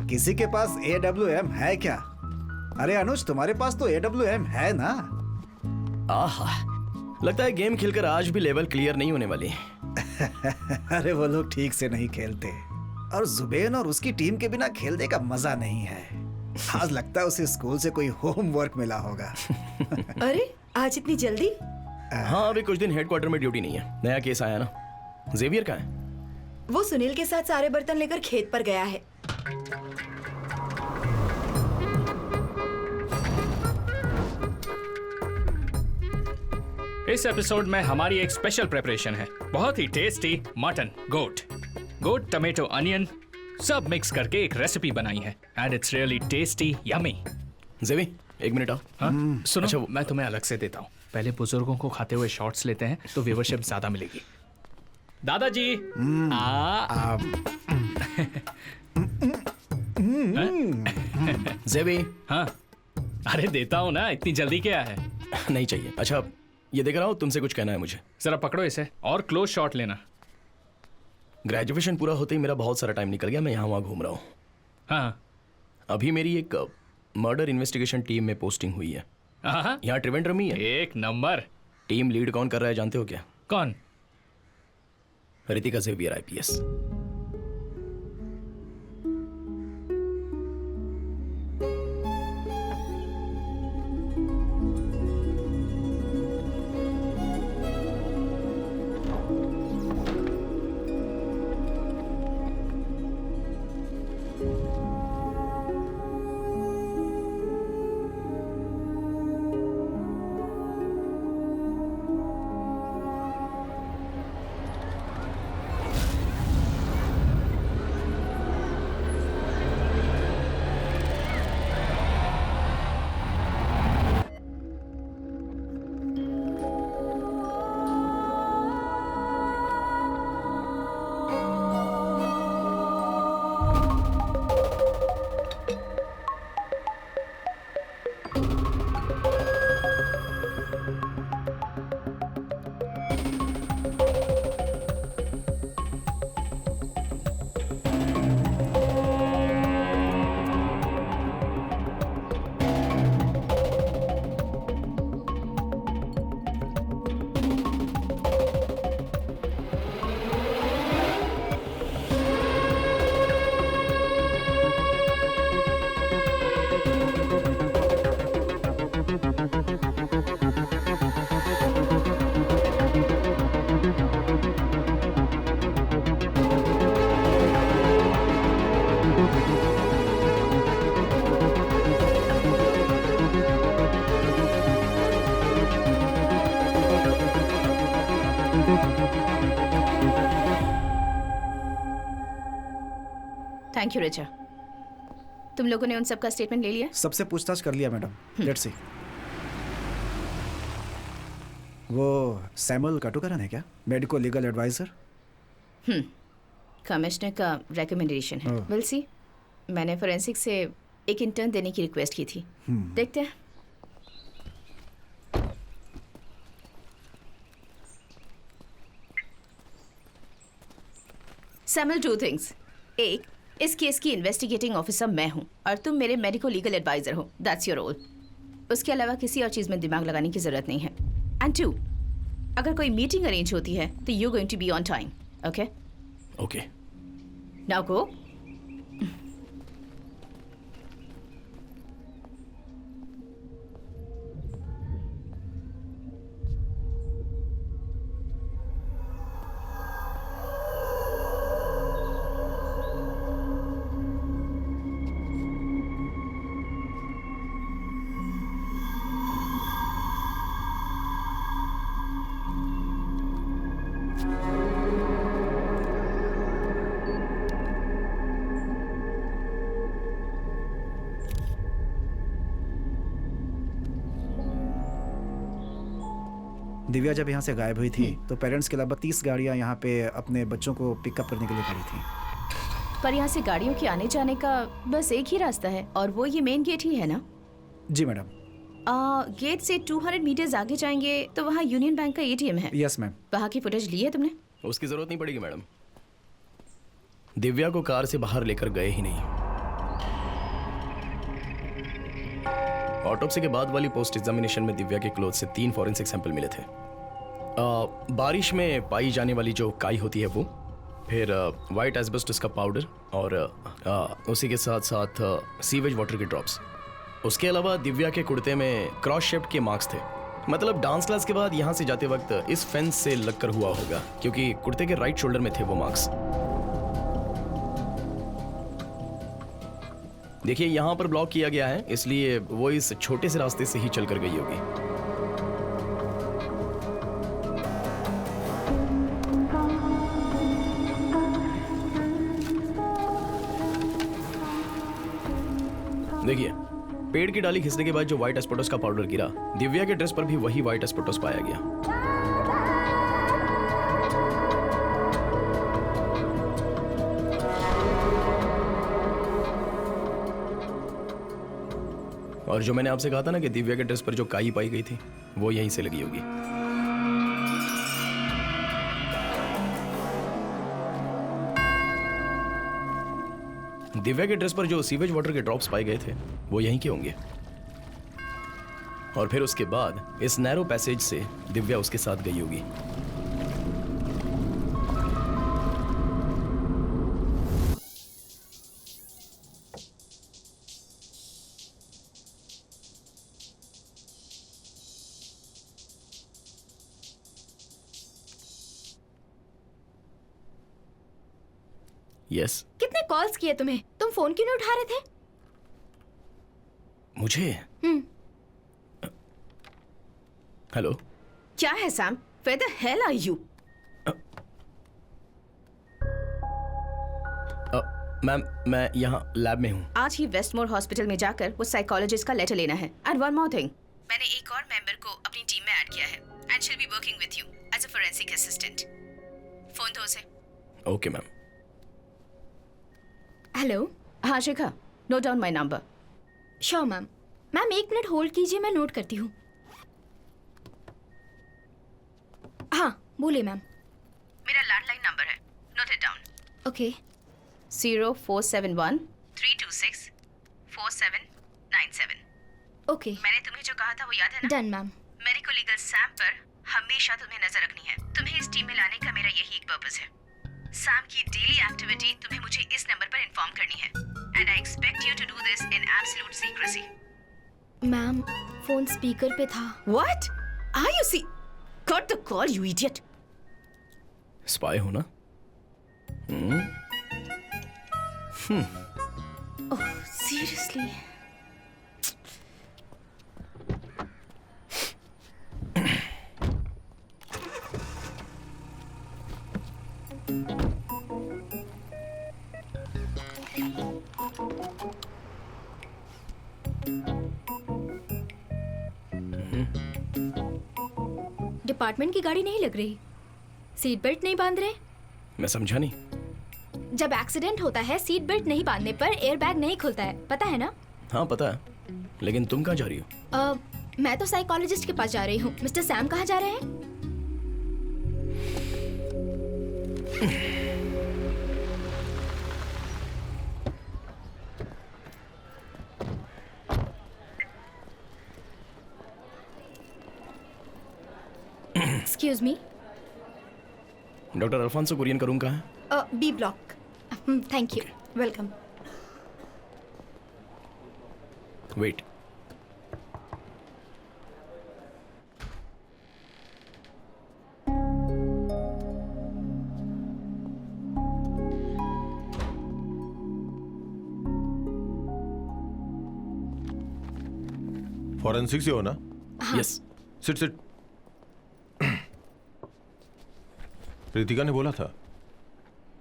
किसी के पास AWM है क्या? अरे अनुज, तुम्हारे पास तो AWM है ना? आहा, लगता है गेम खेलकर आज भी लेवल क्लियर नहीं होने वाली। अरे वो लोग ठीक से नहीं खेलते और जुबेन और उसकी टीम के बिना खेलने का मजा नहीं है। आज लगता है उसे स्कूल से कोई होमवर्क मिला होगा। अरे आज इतनी जल्दी? हाँ, अभी कुछ दिन हेडक्वार्टर में ड्यूटी नहीं है। नया केस आया ना। जेवियर कहाँ है? वो सुनील के साथ सारे बर्तन लेकर खेत पर गया है। इस एपिसोड में हमारी एक स्पेशल प्रिपरेशन है। बहुत ही टेस्टी मटन गोट टमेटो अनियन सब मिक्स करके एक रेसिपी बनाई है and it's really tasty yummy. जेवी, एक मिनट आओ। हाँ? सुनो, अच्छा, मैं तुम्हें अलग से देता हूँ। पहले बुजुर्गों को खाते हुए शॉट्स लेते हैं तो व्यूवरशिप ज्यादा मिलेगी। दादाजी जेवी। हाँ, अरे देता हूँ ना, इतनी जल्दी क्या है? नहीं चाहिए। अच्छा, ये देख रहा हूँ, तुमसे कुछ कहना है मुझे। जरा पकड़ो इसे और क्लोज शॉट लेना। ग्रेजुएशन पूरा होते ही मेरा बहुत सारा टाइम निकल गया। मैं यहाँ वहाँ घूम रहा हूँ। हाँ, अभी मेरी एक मर्डर इन्वेस्टिगेशन टीम में पोस्टिंग हुई है। हाँ, यहाँ त्रिवेंद्रम ही है। एक नंबर। टीम लीड कौन कर रहा है जानते हो क्या? कौन? Ritika Xavier IPS। Thank you Richa. तुम लोगों ने उन सब का स्टेटमेंट ले लिया? सबसे पूछताछ कर लिया मैडम। Let's see. वो सैमुअल काटुकरन है क्या? Medico legal adviser. कमिश्नर का रिकमेंडेशन है। Will see. मैंने फोरेंसिक से एक इंटर्न देने की रिक्वेस्ट की थी। देखते हैं। Samuel, two things. एक, इस केस की इन्वेस्टिगेटिंग ऑफिसर मैं हूं और तुम मेरे मेडिको लीगल एडवाइजर हो। That's your role. उसके अलावा किसी और चीज में दिमाग लगाने की जरूरत नहीं है। एंड टू, अगर कोई मीटिंग अरेंज होती है तो you going to be on time. Okay? Okay. Now go. Divya जब यहाँ से गायब हुई थी तो पेरेंट्स के अलावा 30 गाड़ियाँ यहाँ पे अपने बच्चों को पिकअप करने के लिए खड़ी थी। पर यहाँ से गाड़ियों के आने जाने का बस एक ही रास्ता है और वो ये मेन गेट ही है ना? जी मैडम। गेट से 200 मीटर्स आगे जाएंगे तो वहाँ यूनियन बैंक का ATM है। Yes ma'am. वहाँ की फुटेज ली है तुमने? उसकी जरूरत नहीं पड़ेगी मैडम। दिव्या को कार से बाहर लेकर गए ही नहीं। ऑटोप्सी के बाद वाली पोस्ट एग्जामिनेशन में दिव्या के क्लोथ से 3 फॉरेंसिक सैंपल मिले थे। बारिश में पाई जाने वाली जो काई होती है वो, फिर वाइट एस्बेस्टस का पाउडर और उसी के साथ साथ सीवेज वाटर के ड्रॉप्स। उसके अलावा दिव्या के कुर्ते में क्रॉस शेप्ड के मार्क्स थे। मतलब डांस क्लास के बाद यहाँ से जाते वक्त इस फेंस से लगकर हुआ होगा, क्योंकि कुर्ते के राइट शोल्डर में थे वो मार्क्स। देखिए यहाँ पर ब्लॉक किया गया है, इसलिए वो इस छोटे से रास्ते से ही चलकर गई होगी। देखिए, पेड़ की डाली खिसने के बाद जो व्हाइट एस्पेटोस का पाउडर गिरा, दिव्या के ड्रेस पर भी वही व्हाइट एस्पेटोस पाया गया। और जो मैंने आपसे कहा था ना कि दिव्या के ड्रेस पर जो काई पाई गई थी, वो यहीं से लगी होगी। दिव्या के ड्रेस पर जो सीवेज वाटर के ड्रॉप्स पाए गए थे, वो यहीं के होंगे। और फिर उसके बाद इस नैरो पैसेज से दिव्या उसके साथ गई होगी। यस। कितने कॉल्स किए तुम्हें? तुम फोन क्यों नहीं उठा रहे थे? मुझे? हेलो। क्या है Sam? Where the hell are you? Ma'am, मैं यहाँ लैब में हूँ। आज ही वेस्टमोर हॉस्पिटल में जाकर वो साइकोलॉजिस्ट का लेटर लेना है। एंड वन मोर थिंग, मैंने एक और मेंबर को अपनी टीम में ऐड किया है and she will be working with you as a forensic assistant. Phone दो उसे। Okay ma'am. हेलो। हाँ Shikha, note down my number. Sure ma'am. Ma'am 1 minute hold कीजिए, मैं नोट करती हूँ। हाँ बोलिए मैम। मेरा लैंडलाइन नंबर है, note it down. Okay. 0471 326 4797। Okay. मैंने तुम्हें जो कहा था वो याद है ना? Done ma'am. मेडिको लीगल सैम पर हमेशा तुम्हें नजर रखनी है। तुम्हें इस टीम में लाने का मेरा यही एक पर्पस है। सैम की डेली एक्टिविटी तुम्हें मुझे इस नंबर पर इन्फॉर्म करनी है and I expect you to do this in absolute secrecy. Ma'am phone speaker पे था। What are you see? Cut the call you idiot. Spy हो ना? Oh seriously? डिपार्टमेंट की गाड़ी नहीं लग रही, सीट बेल्ट नहीं बांध रहे। मैं समझा नहीं। जब एक्सीडेंट होता है सीट बेल्ट नहीं बांधने पर एयर बैग नहीं खुलता है, पता है ना? हाँ पता है, लेकिन तुम कहाँ जा रही हो? मैं तो साइकोलॉजिस्ट के पास जा रही हूँ। मिस्टर सैम कहाँ जा रहे हैं? Excuse me. Doctor Alphonso Kurian का रूम कहाँ है? B block. Thank you. Welcome. Wait. Forensic से हो ना? यस। Sit sit. रितिका ने बोला था,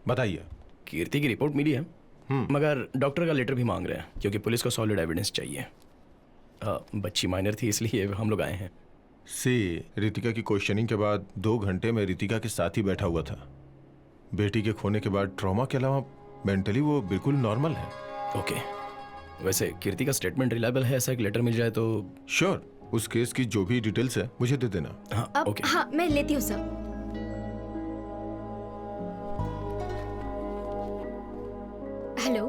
बताइए। कीर्ति की रिपोर्ट मिली है, मगर डॉक्टर का लेटर भी मांग रहे हैं क्योंकि पुलिस को सॉलिड एविडेंस चाहिए। बच्ची माइनर थी इसलिए हम लोग आए हैं। रितिका की क्वेश्चनिंग के बाद 2 घंटे में रितिका के साथ ही बैठा हुआ था। बेटी के खोने के बाद ट्रॉमा के अलावा मेंटली वो बिल्कुल नॉर्मल है। ओके। वैसे कीर्ति का स्टेटमेंट रिलायबल है, ऐसा एक लेटर मिल जाए तो? श्योर। उस केस की जो भी डिटेल्स है मुझे दे देना। हाँ ओके। हाँ मैं लेती हूँ सर। हेलो।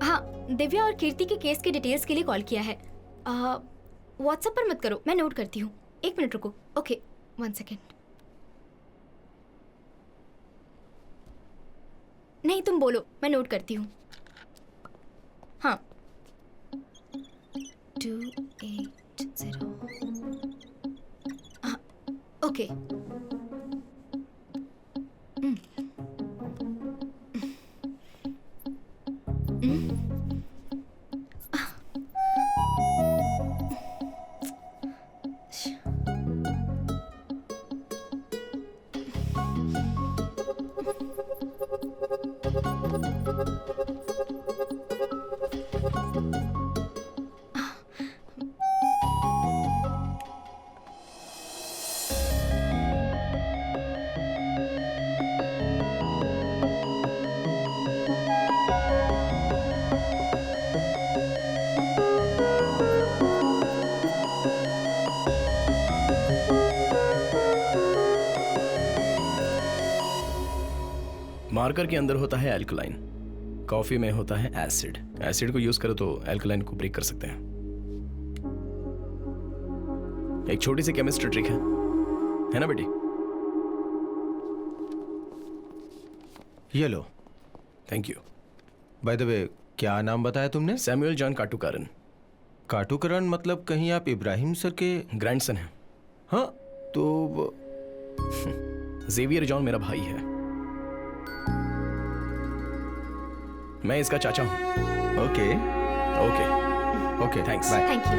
हाँ दिव्या और कीर्ति के केस की डिटेल्स के लिए कॉल किया है। व्हाट्सएप पर मत करो, मैं नोट करती हूँ। 1 मिनट रुको। Okay 1 second. नहीं तुम बोलो, मैं नोट करती हूँ। हाँ 280। हाँ ओके। मार्कर के अंदर होता है एल्कलाइन, कॉफी में होता है एसिड। एसिड को यूज करो तो एल्कलाइन को ब्रेक कर सकते हैं। एक छोटी सी केमिस्ट्री ट्रिक है ना बेटी? ये लो। Thank you. By the way, क्या नाम बताया तुमने? Samuel John काटुकारन। काटुकरण मतलब कहीं आप इब्राहिम सर के? ग्रैंडसन है। हाँ तो जेवियर जॉन मेरा भाई है, मैं इसका चाचा हूँ। Okay okay okay, thanks. Bye. Thank you.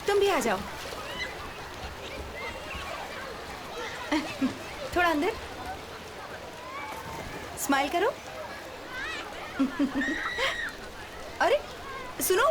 तुम भी आ जाओ। थोड़ा अंदर स्माइल करो। अरे सुनो,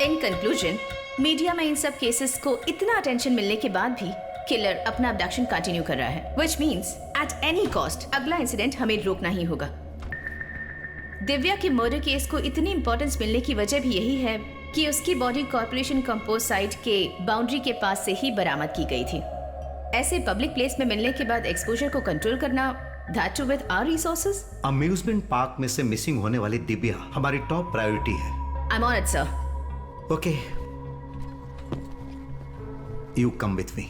इन कंक्लूजन, मीडिया में इन सब केसेस को इतना अटेंशन मिलने के बाद भी किलर अपना अबडक्शन कंटिन्यू कर रहा है, which means at any cost अगला इंसिडेंट हमें रोकना ही होगा। दिव्या के मर्डर केस को इतनी इंपॉर्टेंस मिलने की वजह भी यही है कि उसकी बॉडी कॉर्पोरेशन कंपोस्ट साइट के बाउंड्री के पास से ही बरामद की गई थी। ऐसे पब्लिक प्लेस में मिलने के बाद एक्सपोजर को कंट्रोल करना, that to with our resources. Amusement park में से मिसिंग होने वाली दिव्या हमारी टॉप प्रायोरिटी है। I am on it sir. Okay, you come with me.